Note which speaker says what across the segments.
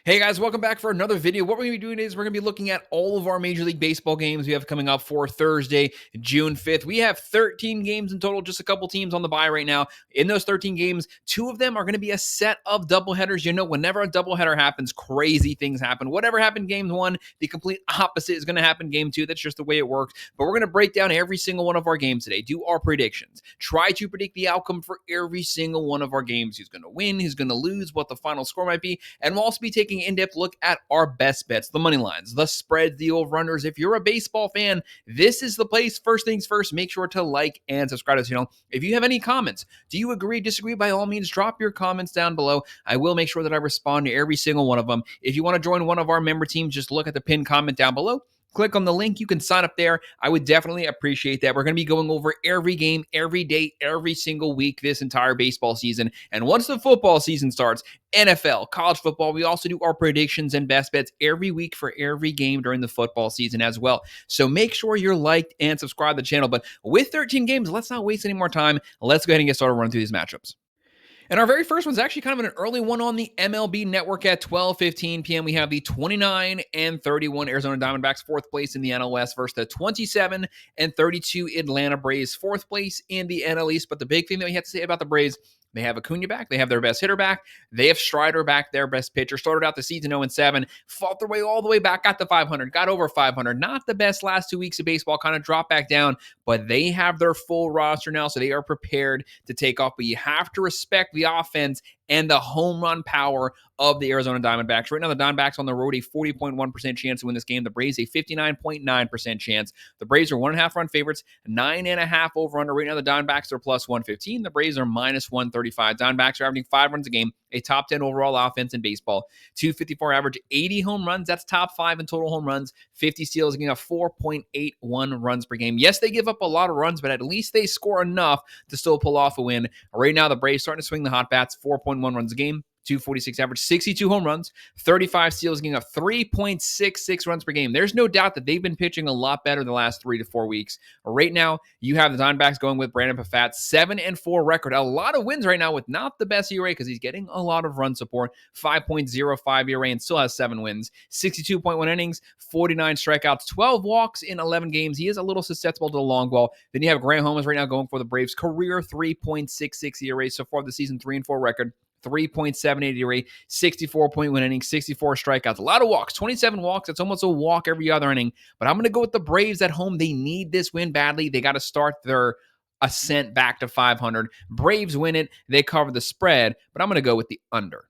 Speaker 1: Hey guys, welcome back for another video. What we're going to be doing is we're going to be looking at all of our Major League Baseball games we have coming up for Thursday, June 5th. We have 13 games in total, just a couple teams on the bye right now. In those 13 games, two of them are going to be a set of doubleheaders. You know, whenever a doubleheader happens, crazy things happen. Whatever happened game one, the complete opposite is going to happen game two. That's just the way it works. But we're going to break down every single one of our games today, do our predictions, try to predict the outcome for every single one of our games. Who's going to win, who's going to lose, what the final score might be, and we'll also be taking an in-depth look at our best bets, the money lines, the spreads, the over-unders. If you're a baseball fan, this is the place. First things first, make sure to like and subscribe to the channel. If you have any comments, do you agree, disagree, by all means, drop your comments down below. I will make sure that I respond to every single one of them. If you want to join one of our member teams, just look at the pinned comment down below. Click on the link. You can sign up there. I would definitely appreciate that. We're going to be going over every game, every day, every single week this entire baseball season. And once the football season starts, NFL, college football, we also do our predictions and best bets every week for every game during the football season as well. So make sure you're liked and subscribe to the channel. But with 13 games, let's not waste any more time. Let's go ahead and get started running through these matchups. And our very first one's actually kind of an early one on the MLB network at 12:15 p.m. We have the 29-31 Arizona Diamondbacks, fourth place in the NL West, versus the 27-32 Atlanta Braves, fourth place in the NL East. But the big thing that we have to say about the Braves, they have Acuna back. They have their best hitter back. They have Strider back, their best pitcher. Started out the season 0-7, fought their way all the way back, got to 500, got over 500. Not the best last 2 weeks of baseball, kind of dropped back down, but they have their full roster now, so they are prepared to take off. But you have to respect the offense and the home run power of the Arizona Diamondbacks. Right now, the Diamondbacks on the road, a 40.1% chance to win this game. The Braves, a 59.9% chance. The Braves are 1.5 run favorites, 9.5 over under. Right now, the Diamondbacks are plus 115. The Braves are minus 135. Diamondbacks are averaging 5 runs a game, a top 10 overall offense in baseball. 254 average, 80 home runs. That's top 5 in total home runs. 50 steals, giving up 4.81 runs per game. Yes, they give up a lot of runs, but at least they score enough to still pull off a win. Right now, the Braves starting to swing the hot bats, 4.1 runs a game. 246 average, 62 home runs, 35 steals, giving up 3.66 runs per game. There's no doubt that they've been pitching a lot better the last 3 to 4 weeks. Right now, you have the Diamondbacks going with Brandon Pfaadt, 7-4 record. A lot of wins right now with not the best ERA because he's getting a lot of run support. 5.05 ERA and still has 7 wins. 62.1 innings, 49 strikeouts, 12 walks in 11 games. He is a little susceptible to the long ball. Then you have Graham Holmes right now going for the Braves. Career 3.66 ERA so far this season, 3-4 record. 3.78 ERA, 64.1 innings, 64 strikeouts, a lot of walks, 27 walks. That's almost a walk every other inning. But I'm going to go with the Braves at home. They need this win badly. They got to start their ascent back to 500. Braves win it. They cover the spread, but I'm going to go with the under.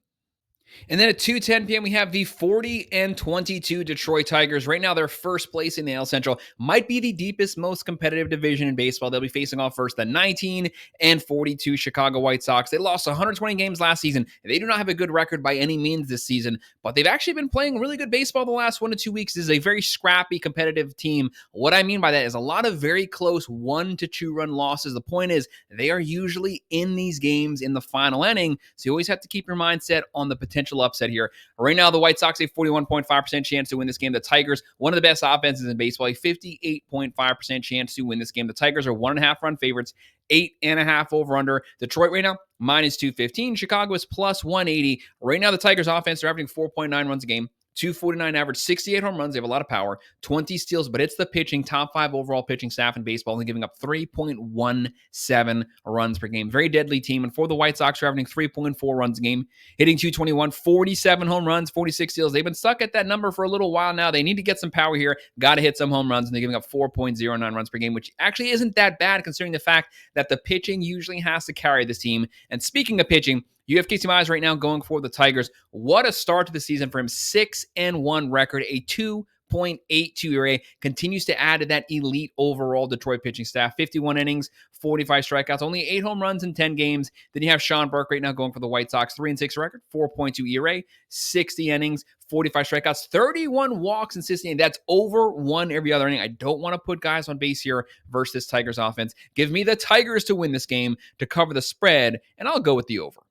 Speaker 1: And then at 2:10 p.m., we have the 40-22 Detroit Tigers. Right now, they're first place in the AL Central. Might be the deepest, most competitive division in baseball. They'll be facing off first the 19-42 Chicago White Sox. They lost 120 games last season. They do not have a good record by any means this season, but they've actually been playing really good baseball the last 1 to 2 weeks. This is a very scrappy, competitive team. What I mean by that is a lot of very close 1 to 2 run losses. The point is, they are usually in these games in the final inning, so you always have to keep your mindset on the potential upset here. Right now, the White Sox, a 41.5% chance to win this game. The Tigers, one of the best offenses in baseball, a 58.5% chance to win this game. The Tigers are 1.5 run favorites, 8.5 over under. Detroit right now, minus 215. Chicago is plus 180. Right now, the Tigers offense are averaging 4.9 runs a game. 249 average, 68 home runs. They have a lot of power, 20 steals, but it's the pitching, top 5 overall pitching staff in baseball, and giving up 3.17 runs per game. Very deadly team. And for the White Sox, are averaging 3.4 runs a game, hitting 221, 47 home runs, 46 steals. They've been stuck at that number for a little while now. They need to get some power here. Got to hit some home runs, and they're giving up 4.09 runs per game, which actually isn't that bad considering the fact that the pitching usually has to carry this team. And speaking of pitching, you have Casey Mize right now going for the Tigers. What a start to the season for him. 6-1 record, a 2.82 ERA. Continues to add to that elite overall Detroit pitching staff. 51 innings, 45 strikeouts, only 8 home runs in 10 games. Then you have Sean Burke right now going for the White Sox. 3-6 record, 4.2 ERA, 60 innings, 45 strikeouts, 31 walks in 60. That's over 1 every other inning. I don't want to put guys on base here versus this Tigers offense. Give me the Tigers to win this game, to cover the spread, and I'll go with the over.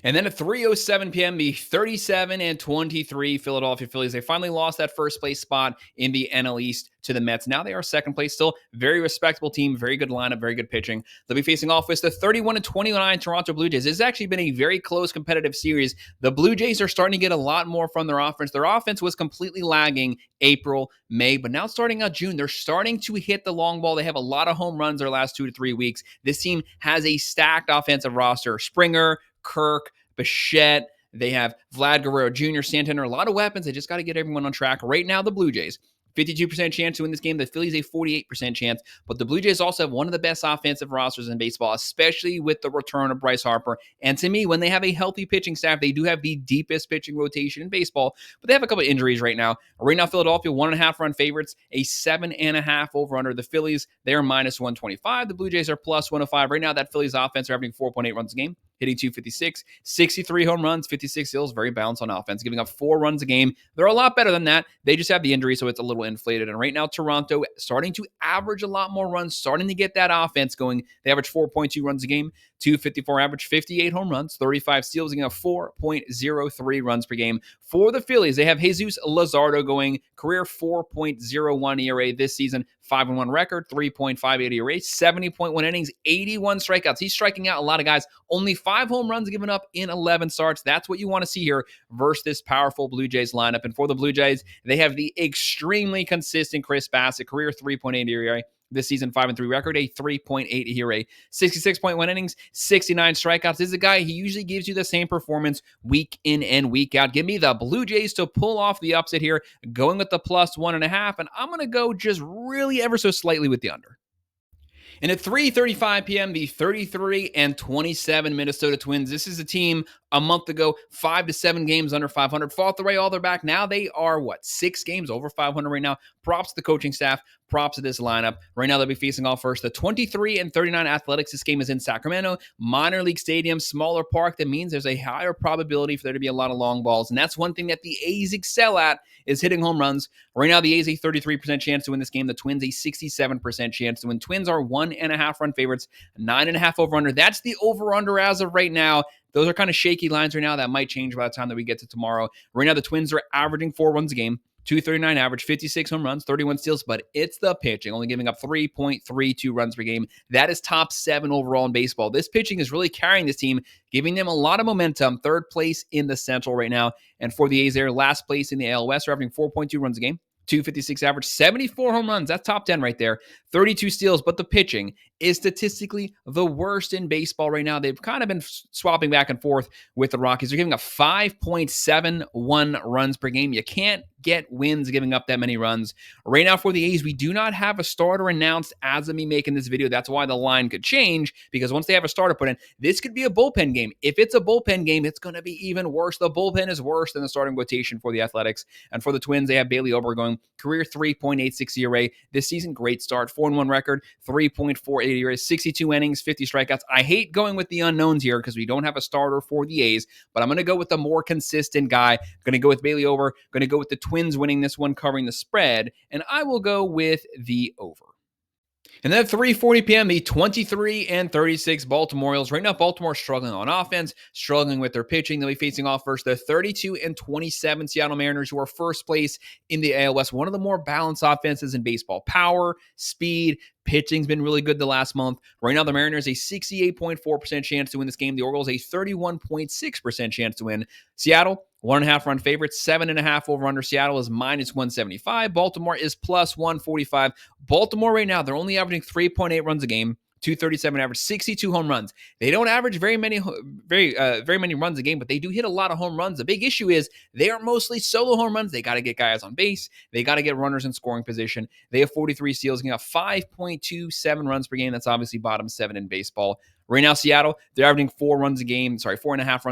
Speaker 1: And then at 3:07 p.m., the 37-23 Philadelphia Phillies, they finally lost that first place spot in the NL East to the Mets. Now they are second place, still very respectable team, very good lineup, very good pitching. They'll be facing off with the 31-29 Toronto Blue Jays. This has actually been a very close competitive series. The Blue Jays are starting to get a lot more from their offense. Their offense was completely lagging April, May, but now starting out June, they're starting to hit the long ball. They have a lot of home runs their last 2 to 3 weeks. This team has a stacked offensive roster. Springer, Kirk, Bichette. They have Vlad Guerrero Jr., Santander, a lot of weapons. They just got to get everyone on track. Right now, the Blue Jays, 52% chance to win this game. The Phillies, a 48% chance. But the Blue Jays also have one of the best offensive rosters in baseball, especially with the return of Bryce Harper. And to me, when they have a healthy pitching staff, they do have the deepest pitching rotation in baseball. But they have a couple of injuries right now. Right now, Philadelphia, 1.5 run favorites, a 7.5 over under. The Phillies, they're minus 125. The Blue Jays are plus 105. Right now, that Phillies offense are averaging 4.8 runs a game, hitting 256, 63 home runs, 56 steals, very balanced on offense, giving up 4 runs a game. They're a lot better than that. They just have the injury, so it's a little inflated. And right now, Toronto starting to average a lot more runs, starting to get that offense going. They average 4.2 runs a game, 254 average, 58 home runs, 35 steals, giving up 4.03 runs per game. For the Phillies, they have Jesus Luzardo going, career 4.01 ERA this season, 5-1 record, 3.58 ERA, 70.1 innings, 81 strikeouts. He's striking out a lot of guys. Only 5 home runs given up in 11 starts. That's what you want to see here versus this powerful Blue Jays lineup. And for the Blue Jays, they have the extremely consistent Chris Bassett, career 3.8 ERA. This season, 5-3 record, a 3.8 ERA, 66.1 innings, 69 strikeouts. This is a guy, he usually gives you the same performance week in and week out. Give me the Blue Jays to pull off the upset here, going with the plus 1.5, and I'm going to go just really ever so slightly with the under. And at 3:35 p.m., the 33-27 Minnesota Twins. This is a team a month ago, 5 to 7 games under 500, fought their way all their back. Now they are, 6 games over 500 right now. Props to the coaching staff, props to this lineup. Right now they'll be facing off first the 23-39 Athletics. This game is in Sacramento, minor league stadium, smaller park. That means there's a higher probability for there to be a lot of long balls. And that's one thing that the A's excel at, is hitting home runs. Right now, the A's a 33% chance to win this game. The Twins a 67% chance to win. Twins are 1.5 run favorites, 9.5 over under. That's the over under as of right now. Those are kind of shaky lines right now. That might change by the time that we get to tomorrow. Right now, the Twins are averaging 4 runs a game, 239 average, 56 home runs, 31 steals, but it's the pitching, only giving up 3.32 runs per game. That is top 7 overall in baseball. This pitching is really carrying this team, giving them a lot of momentum. 3rd place in the Central right now. And for the A's, they're last place in the AL West, averaging 4.2 runs a game, 256 average, 74 home runs. That's top 10 right there. 32 steals, but the pitching is statistically the worst in baseball right now. They've kind of been swapping back and forth with the Rockies. They're giving up 5.71 runs per game. You can't get wins giving up that many runs. Right now for the A's, we do not have a starter announced as of me making this video. That's why the line could change, because once they have a starter put in, this could be a bullpen game. If it's a bullpen game, it's going to be even worse. The bullpen is worse than the starting rotation for the Athletics. And for the Twins, they have Bailey Ober going, career 3.86 ERA. This season, great start, 4-1 record, 3.48 ERA, 62 innings, 50 strikeouts. I hate going with the unknowns here because we don't have a starter for the A's, but I'm going to go with the more consistent guy. I'm going to go with Bailey Ober, going to go with the Twins winning this one, covering the spread, and I will go with the over. And then at 3:40 p.m., the 23-36 Baltimore Orioles. Right now, Baltimore struggling on offense, struggling with their pitching. They'll be facing off first the 32-27 Seattle Mariners, who are first place in the AL West. One of the more balanced offenses in baseball. Power, speed, pitching's been really good the last month. Right now, the Mariners a 68.4% chance to win this game. The Orioles a 31.6% chance to win. Seattle, 1.5 run favorite, 7.5 over under. Seattle is minus 175. Baltimore is plus 145. Baltimore right now, they're only averaging 3.8 runs a game, 237 average, 62 home runs. They don't average very many runs a game, but they do hit a lot of home runs. The big issue is they are mostly solo home runs. They got to get guys on base. They got to get runners in scoring position. They have 43 steals, getting 5.27 runs per game. That's obviously bottom 7 in baseball. Right now, Seattle, they're averaging 4.5 runs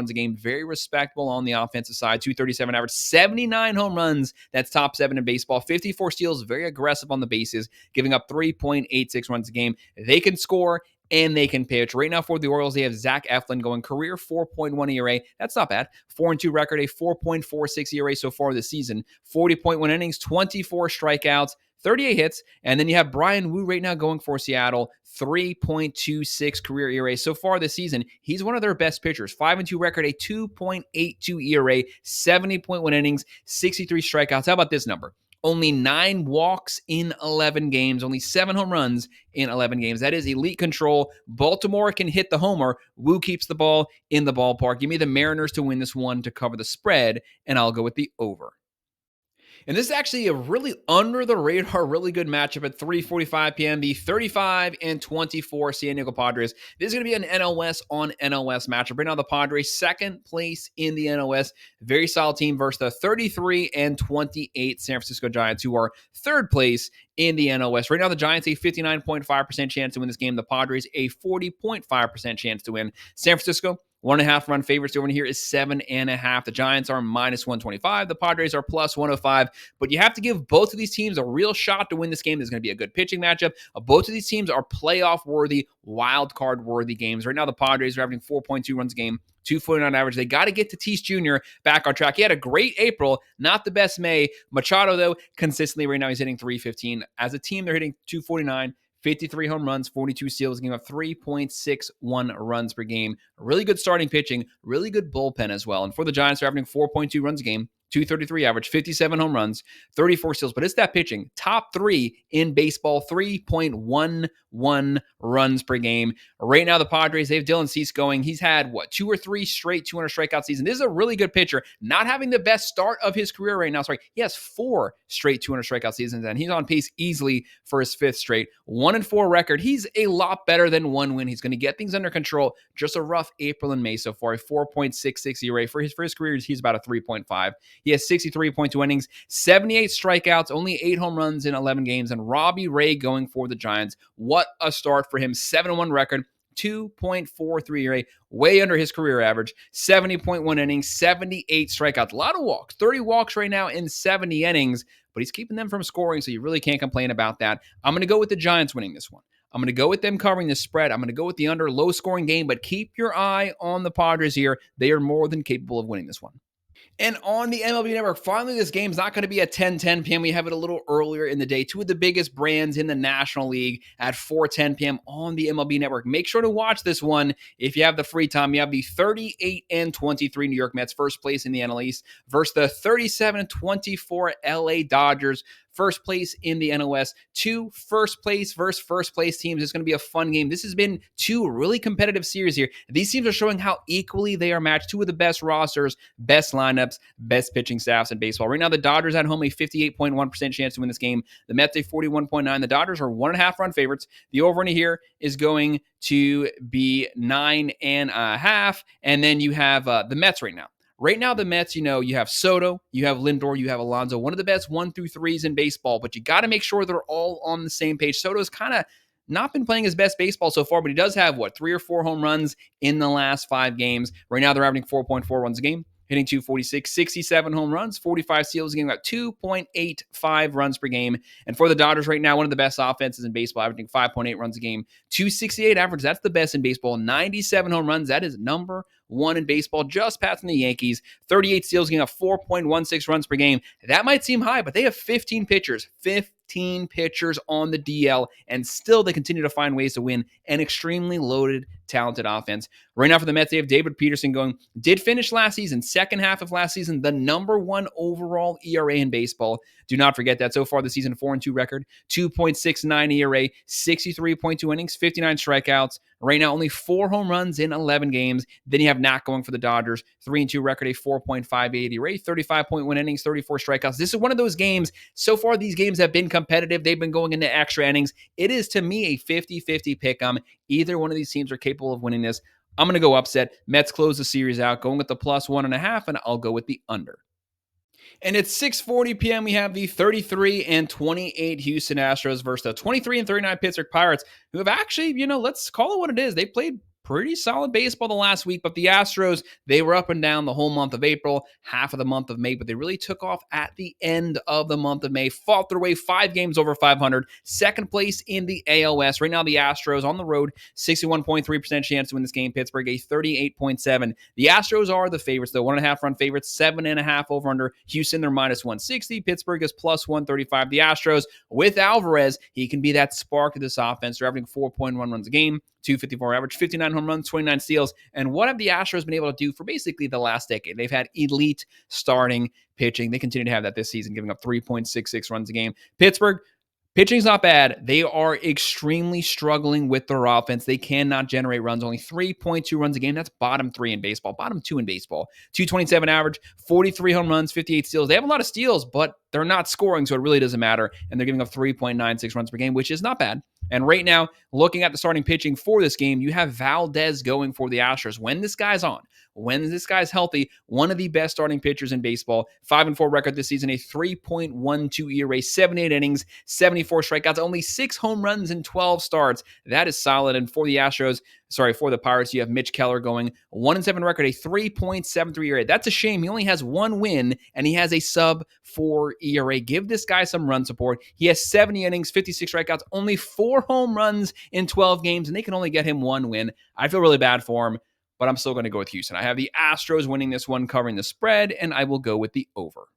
Speaker 1: a game. Very respectable on the offensive side. 237 average, 79 home runs. That's top 7 in baseball. 54 steals, very aggressive on the bases, giving up 3.86 runs a game. They can score and they can pitch. Right now for the Orioles, they have Zach Eflin going, career 4.1 ERA. That's not bad. 4-2 record, a 4.46 ERA so far this season. 40.1 innings, 24 strikeouts, 38 hits. And then you have Brian Wu right now going for Seattle, 3.26 career ERA. So far this season, he's one of their best pitchers. 5-2 record, a 2.82 ERA, 70.1 innings, 63 strikeouts. How about this number? Only 9 walks in 11 games, only 7 home runs in 11 games. That is elite control. Baltimore can hit the homer. Wu keeps the ball in the ballpark. Give me the Mariners to win this one to cover the spread, and I'll go with the over. And this is actually a really under the radar, really good matchup at 3:45 p.m. The 35-24 San Diego Padres. This is going to be an NL West on NL West matchup. Right now, the Padres second place in the NL West. Very solid team versus the 33-28 San Francisco Giants, who are third place in the NL West. Right now, the Giants a 59.5% chance to win this game. The Padres a 40.5% chance to win. San Francisco 1.5 run favorites over here is 7.5. The Giants are minus 125. The Padres are plus 105. But you have to give both of these teams a real shot to win this game. There's going to be a good pitching matchup. Both of these teams are playoff worthy, wild card worthy games. Right now, the Padres are averaging 4.2 runs a game. 249 average. They got to get Tatis Jr. back on track. He had a great April, not the best May. Machado, though, consistently right now he's hitting 315. As a team, they're hitting 249. 53 home runs, 42 steals, giving up 3.61 runs per game. Really good starting pitching, really good bullpen as well. And for the Giants, they're averaging 4.2 runs a game, 233 average, 57 home runs, 34 steals. But it's that pitching. Top 3 in baseball, 3.11 runs per game. Right now, the Padres, they have Dylan Cease going. He's had, 2 or 3 straight 200 strikeout season. This is a really good pitcher. Not having the best start of his career right now. Sorry, he has 4 straight 200 strikeout seasons, and he's on pace easily for his 5th straight. 1-4 record. He's a lot better than 1 win. He's going to get things under control. Just a rough April and May so far. A 4.66 ERA. For his career, he's about a 3.5. He has 63.2 innings, 78 strikeouts, only 8 home runs in 11 games, and Robbie Ray going for the Giants. What a start for him. 7-1 record, 2.43 ERA, way under his career average, 70.1 innings, 78 strikeouts, a lot of walks, 30 walks right now in 70 innings, but he's keeping them from scoring, so you really can't complain about that. I'm going to go with the Giants winning this one. I'm going to go with them covering the spread. I'm going to go with the under, low-scoring game, but keep your eye on the Padres here. They are more than capable of winning this one. And on the MLB Network, finally, this game's not going to be at 10:10 p.m. We have it a little earlier in the day. 2 of the biggest brands in the National League at 4:10 p.m. on the MLB Network. Make sure to watch this one if you have the free time. You have the 38-23 New York Mets, first place in the NL East, versus the 37-24 LA Dodgers, first place in the NL West. 2 first place versus first place teams. It's going to be a fun game. This has been 2 really competitive series here. These teams are showing how equally they are matched. 2 of the best rosters, best lineups, best pitching staffs in baseball. Right now, the Dodgers at home a 58.1% chance to win this game. The Mets a 41.9%. The Dodgers are 1.5 run favorites. The over under here is going to be 9.5. And then you have the Mets right now. Right now, the Mets, you have Soto, you have Lindor, you have Alonso, one of the best 1 through 3s in baseball, but you got to make sure they're all on the same page. Soto's kind of not been playing his best baseball so far, but he does have, 3 or 4 home runs in the last 5 games. Right now, they're averaging 4.4 runs a game, hitting 246, 67 home runs, 45 steals, getting about 2.85 runs per game. And for the Dodgers right now, one of the best offenses in baseball, averaging 5.8 runs a game, 268 average. That's the best in baseball. 97 home runs. That is number 1 in baseball, just passing the Yankees. 38 steals, getting up 4.16 runs per game. That might seem high, but they have 15 pitchers. 15 pitchers on the DL, and still they continue to find ways to win an extremely loaded, talented offense. Right now for the Mets, they have David Peterson going. Did finish last season, second half of last season, the number 1 overall ERA in baseball. Do not forget that. So far this season, 4-2 record, 2.69 ERA, 63.2 innings, 59 strikeouts. Right now, only 4 home runs in 11 games. Then you have Nat going for the Dodgers, 3-2 record, a 4.58 ERA, 35.1 innings, 34 strikeouts. This is one of those games. So far, these games have been competitive. They've been going into extra innings. It is, to me, a 50-50 pick-em. Either one of these teams are capable of winning this. I'm going to go upset. Mets close the series out, going with the plus 1.5, and I'll go with the under. And at 6:40 p.m., we have the 33-28 Houston Astros versus the 23-39 Pittsburgh Pirates, who have actually, let's call it what it is. They played pretty solid baseball the last week. But the Astros, they were up and down the whole month of April, half of the month of May, but they really took off at the end of the month of May, fought their way 5 games over 500, second place in the ALS. Right now, the Astros on the road, 61.3% chance to win this game. Pittsburgh, a 38.7. The Astros are the favorites, though, 1.5 run favorites, 7.5 over under. Houston, they're minus 160. Pittsburgh is plus 135. The Astros, with Alvarez, he can be that spark of this offense. They're averaging 4.1 runs a game, 254 average, 59 home runs, 29 steals. And what have the Astros been able to do for basically the last decade? They've had elite starting pitching. They continue to have that this season, giving up 3.66 runs a game. Pittsburgh, pitching's not bad. They are extremely struggling with their offense. They cannot generate runs. Only 3.2 runs a game. That's bottom 3 in baseball. Bottom 2 in baseball. 227 average, 43 home runs, 58 steals. They have a lot of steals, but they're not scoring, so it really doesn't matter. And they're giving up 3.96 runs per game, which is not bad. And right now, looking at the starting pitching for this game, you have Valdez going for the Astros. When this guy's on, when this guy's healthy, one of the best starting pitchers in baseball. 5-4 record this season, a 3.12 ERA, 78 innings, 74 strikeouts, only 6 home runs in 12 starts. That is solid. And for the for the Pirates, you have Mitch Keller going 1-7 record, a 3.73 ERA. That's a shame. He only has 1 win, and he has a sub-4 ERA. Give this guy some run support. He has 70 innings, 56 strikeouts, only 4 home runs in 12 games, and they can only get him 1 win. I feel really bad for him, but I'm still going to go with Houston. I have the Astros winning this one, covering the spread, and I will go with the over.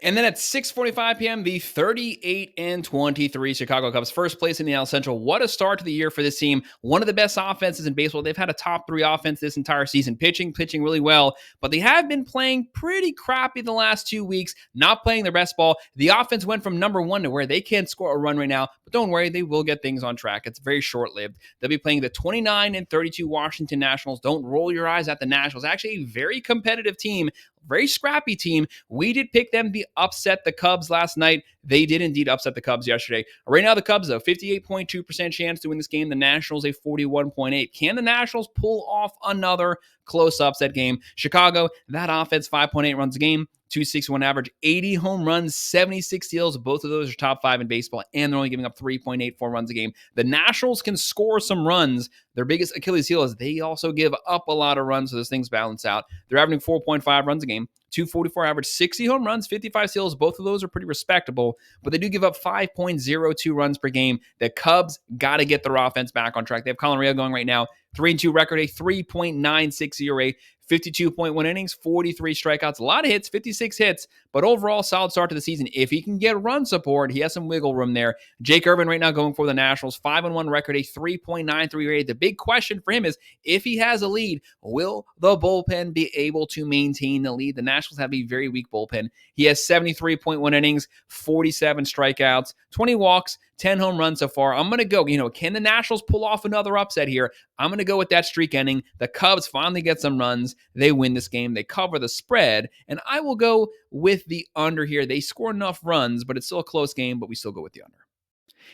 Speaker 1: And then at 6:45 p.m., the 38-23 Chicago Cubs, first place in the AL Central. What a start to the year for this team. One of the best offenses in baseball. They've had a top 3 offense this entire season, pitching really well, but they have been playing pretty crappy the last 2 weeks, not playing their best ball. The offense went from number 1 to where they can't score a run right now, but don't worry, they will get things on track. It's very short-lived. They'll be playing the 29-32 Washington Nationals. Don't roll your eyes at the Nationals. Actually, a very competitive team. Very scrappy team. We did pick them to upset the Cubs last night. They did indeed upset the Cubs yesterday. Right now, the Cubs, though, 58.2% chance to win this game. The Nationals, a 41.8. Can the Nationals pull off another close upset game? Chicago, that offense, 5.8 runs a game, 261 average, 80 home runs, 76 steals. Both of those are top 5 in baseball, and they're only giving up 3.84 runs a game. The Nationals can score some runs. Their biggest Achilles heel is they also give up a lot of runs, so those things balance out. They're averaging 4.5 runs a game, 244 average, 60 home runs, 55 steals. Both of those are pretty respectable, but they do give up 5.02 runs per game. The Cubs got to get their offense back on track. They have Colin Rea going right now, 3-2 record, a 3.96 ERA, 52.1 innings, 43 strikeouts, a lot of hits, 56 hits, but overall solid start to the season. If he can get run support, he has some wiggle room there. Jake Irvin right now going for the Nationals, 5-1 record, a 3.93 ERA. The big question for him is, if he has a lead, will the bullpen be able to maintain the lead? The Nationals have a very weak bullpen. He has 73.1 innings, 47 strikeouts, 20 walks, 10 home runs so far. I'm going to go, can the Nationals pull off another upset here? I'm going to go with that streak ending. The Cubs finally get some runs. They win this game. They cover the spread, and I will go with the under here. They score enough runs, but it's still a close game, but we still go with the under.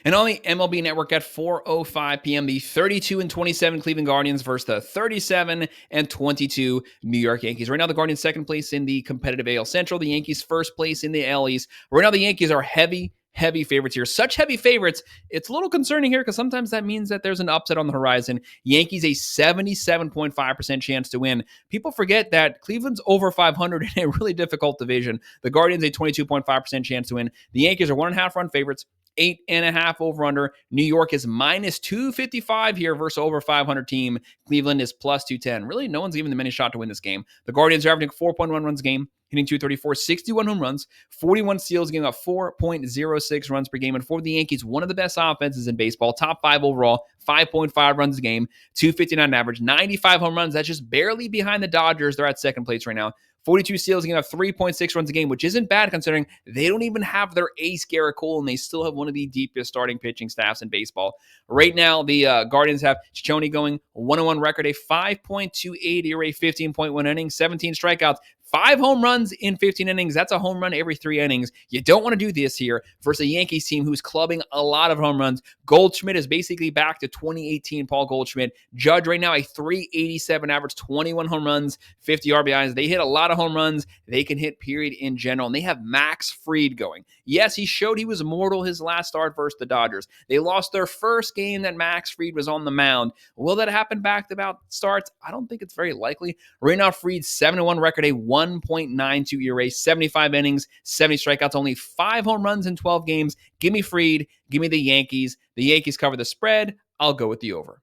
Speaker 1: And on the MLB Network at 4:05 p.m., the 32-27 Cleveland Guardians versus the 37-22 New York Yankees. Right now, the Guardians second place in the competitive AL Central. The Yankees first place in the AL East. Right now, the Yankees are heavy favorites here. Such heavy favorites, it's a little concerning here because sometimes that means that there's an upset on the horizon. Yankees, a 77.5% chance to win. People forget that Cleveland's over 500 in a really difficult division. The Guardians, a 22.5% chance to win. The Yankees are 1.5 run favorites. 8.5 over under. New York is minus 255 here versus over 500 team. Cleveland is plus 210. Really, no one's giving them any shot to win this game. The Guardians are averaging 4.1 runs a game, hitting 234, 61 home runs, 41 steals, giving up 4.06 runs per game. And for the Yankees, one of the best offenses in baseball, top 5 overall, 5.5 runs a game, 259 average, 95 home runs. That's just barely behind the Dodgers. They're at second place right now. 42 steals, giving up 3.6 runs a game, which isn't bad considering they don't even have their ace, Garrett Cole, and they still have one of the deepest starting pitching staffs in baseball. Right now, the Guardians have Ciccone going 1-1 record, a 5.28 ERA, 15.1 innings, 17 strikeouts, 5 home runs in 15 innings. That's a home run every 3 innings. You don't want to do this here versus a Yankees team who's clubbing a lot of home runs. Goldschmidt is basically back to 2018 Paul Goldschmidt. Judge right now a 387 average, 21 home runs, 50 RBIs. They hit a lot of home runs. They can hit period in general. And they have Max Fried going. Yes, he showed he was immortal his last start versus the Dodgers. They lost their first game that Max Fried was on the mound. Will that happen back-to-back starts? I don't think it's very likely. Right now, Fried's 7-1 record, a 1.92 ERA, 75 innings, 70 strikeouts, only 5 home runs in 12 games. Give me Fried. Give me the Yankees. The Yankees cover the spread. I'll go with the over.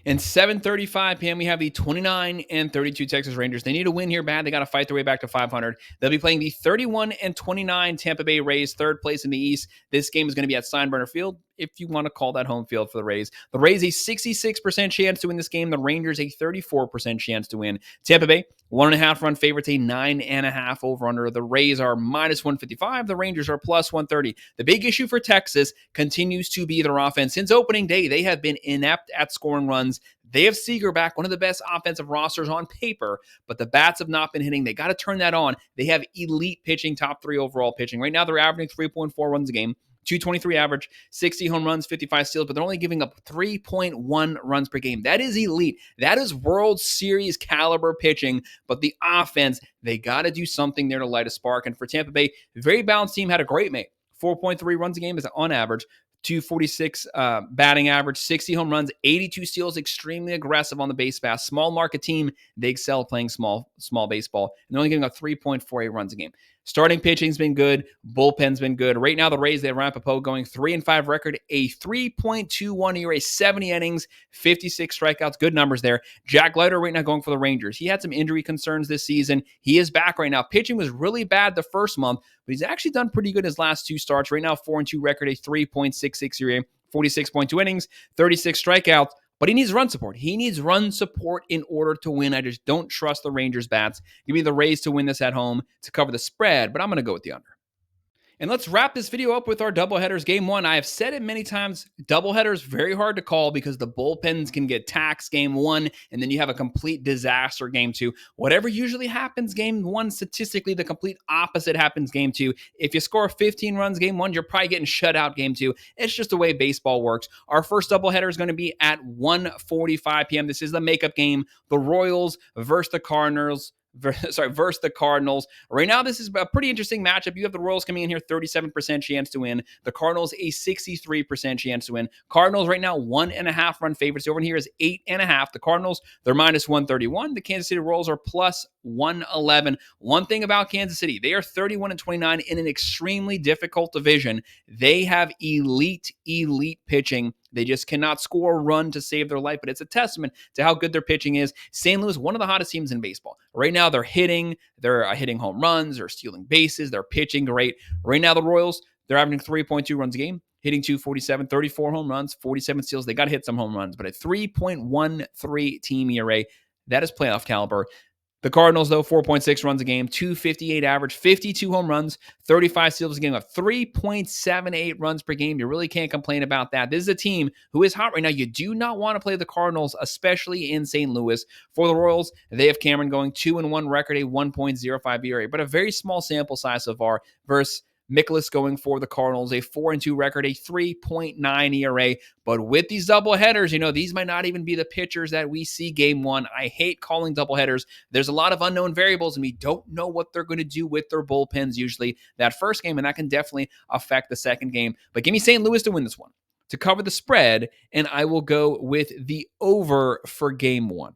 Speaker 1: And 7:35 p.m., we have the 29-32 Texas Rangers. They need a win here bad. They got to fight their way back to 500. They'll be playing the 31-29 Tampa Bay Rays, third place in the East. This game is going to be at Steinbrenner Field, if you want to call that home field for the Rays. The Rays, a 66% chance to win this game. The Rangers, a 34% chance to win. Tampa Bay, 1.5 run favorites, a 9.5 over-under. The Rays are minus 155. The Rangers are plus 130. The big issue for Texas continues to be their offense. Since opening day, they have been inept at scoring runs. They have Seager back, one of the best offensive rosters on paper, but the bats have not been hitting. They got to turn that on. They have elite pitching, top 3 overall pitching. Right now, they're averaging 3.4 runs a game. 223 average, 60 home runs, 55 steals, but they're only giving up 3.1 runs per game. That is elite. That is World Series caliber pitching, but the offense, they got to do something there to light a spark. And for Tampa Bay, very balanced team, had a great May. 4.3 runs a game is on average. 246 batting average, 60 home runs, 82 steals, extremely aggressive on the base pass. Small market team, they excel playing small baseball, and they're only giving up 3.48 runs a game. Starting pitching's been good. Bullpen's been good. Right now, the Rays, they have Ramapo going 3-5 record, a 3.21 ERA, 70 innings, 56 strikeouts. Good numbers there. Jack Leiter right now going for the Rangers. He had some injury concerns this season. He is back right now. Pitching was really bad the first month, but he's actually done pretty good his last 2 starts. Right now, 4-2 record, a 3.66 ERA, 46.2 innings, 36 strikeouts. But he needs run support. He needs run support in order to win. I just don't trust the Rangers bats. Give me the Rays to win this at home to cover the spread, but I'm going to go with the under. And let's wrap this video up with our doubleheaders. Game 1, I have said it many times, doubleheaders very hard to call because the bullpens can get taxed game 1, and then you have a complete disaster game 2. Whatever usually happens game 1, statistically, the complete opposite happens game 2. If you score 15 runs game 1, you're probably getting shut out game 2. It's just the way baseball works. Our first doubleheader is going to be at 1:45 p.m. This is the makeup game. The Royals versus the Cardinals. Versus the Cardinals. Right now, this is a pretty interesting matchup. You have the Royals coming in here, 37% chance to win. The Cardinals, a 63% chance to win. Cardinals right now, 1.5 run favorites. Over in here is 8.5. The Cardinals, they're minus 131. The Kansas City Royals are plus 111. One thing about Kansas City, they are 31-29 in an extremely difficult division. They have elite pitching. They just cannot score a run to save their life, but it's a testament to how good their pitching is. St. Louis, one of the hottest teams in baseball. Right now, they're hitting home runs, they're stealing bases, they're pitching great. Right now, the Royals, they're averaging 3.2 runs a game, hitting 247, 34 home runs, 47 steals. They got to hit some home runs, but a 3.13 team ERA, that is playoff caliber. The Cardinals, though, 4.6 runs a game, 258 average, 52 home runs, 35 steals a game, of 3.78 runs per game. You really can't complain about that. This is a team who is hot right now. You do not want to play the Cardinals, especially in St. Louis. For the Royals, they have Cameron going 2-1 record, a 1.05 ERA, but a very small sample size so far versus Mikolas going for the Cardinals, a 4-2 record, a 3.9 ERA. But with these doubleheaders, these might not even be the pitchers that we see game 1. I hate calling doubleheaders. There's a lot of unknown variables, and we don't know what they're going to do with their bullpens usually that first game, and that can definitely affect the second game. But give me St. Louis to win this one, to cover the spread, and I will go with the over for game 1.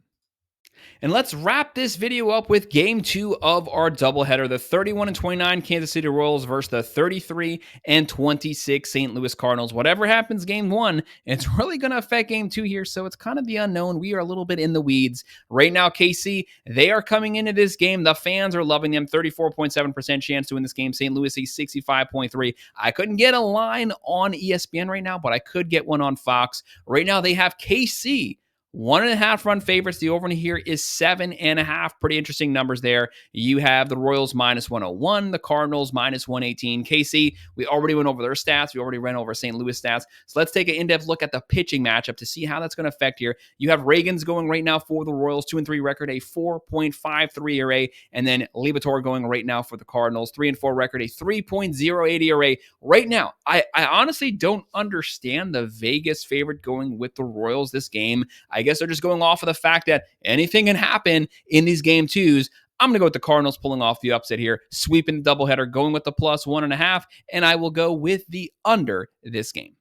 Speaker 1: And let's wrap this video up with game 2 of our doubleheader, the 31-29 Kansas City Royals versus the 33-26 St. Louis Cardinals. Whatever happens game 1, it's really going to affect game 2 here, so it's kind of the unknown. We are a little bit in the weeds. Right now, KC, they are coming into this game. The fans are loving them. 34.7% chance to win this game. St. Louis, a 65.3. I couldn't get a line on ESPN right now, but I could get one on Fox. Right now, they have KC 1.5 run favorites. The over here is 7.5. Pretty interesting numbers there. You have the Royals minus 101, the Cardinals minus 118. KC, we already went over their stats. We already ran over St. Louis stats. So let's take an in-depth look at the pitching matchup to see how that's going to affect here. You have Reagan's going right now for the Royals, 2-3 record, a 4.53 ERA, and then Liberatore going right now for the Cardinals, 3-4 record, a 3.08 ERA. Right now, I honestly don't understand the Vegas favorite going with the Royals this game. I guess they're just going off of the fact that anything can happen in these game twos. I'm going to go with the Cardinals pulling off the upset here, sweeping the doubleheader, going with the plus 1.5, and I will go with the under this game.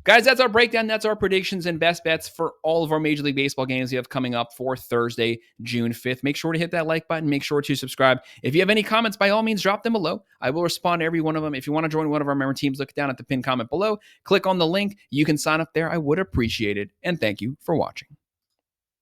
Speaker 1: Guys, that's our breakdown. That's our predictions and best bets for all of our Major League Baseball games we have coming up for Thursday, June 5th. Make sure to hit that like button. Make sure to subscribe. If you have any comments, by all means, drop them below. I will respond to every one of them. If you want to join one of our member teams, look down at the pinned comment below. Click on the link. You can sign up there. I would appreciate it. And thank you for watching.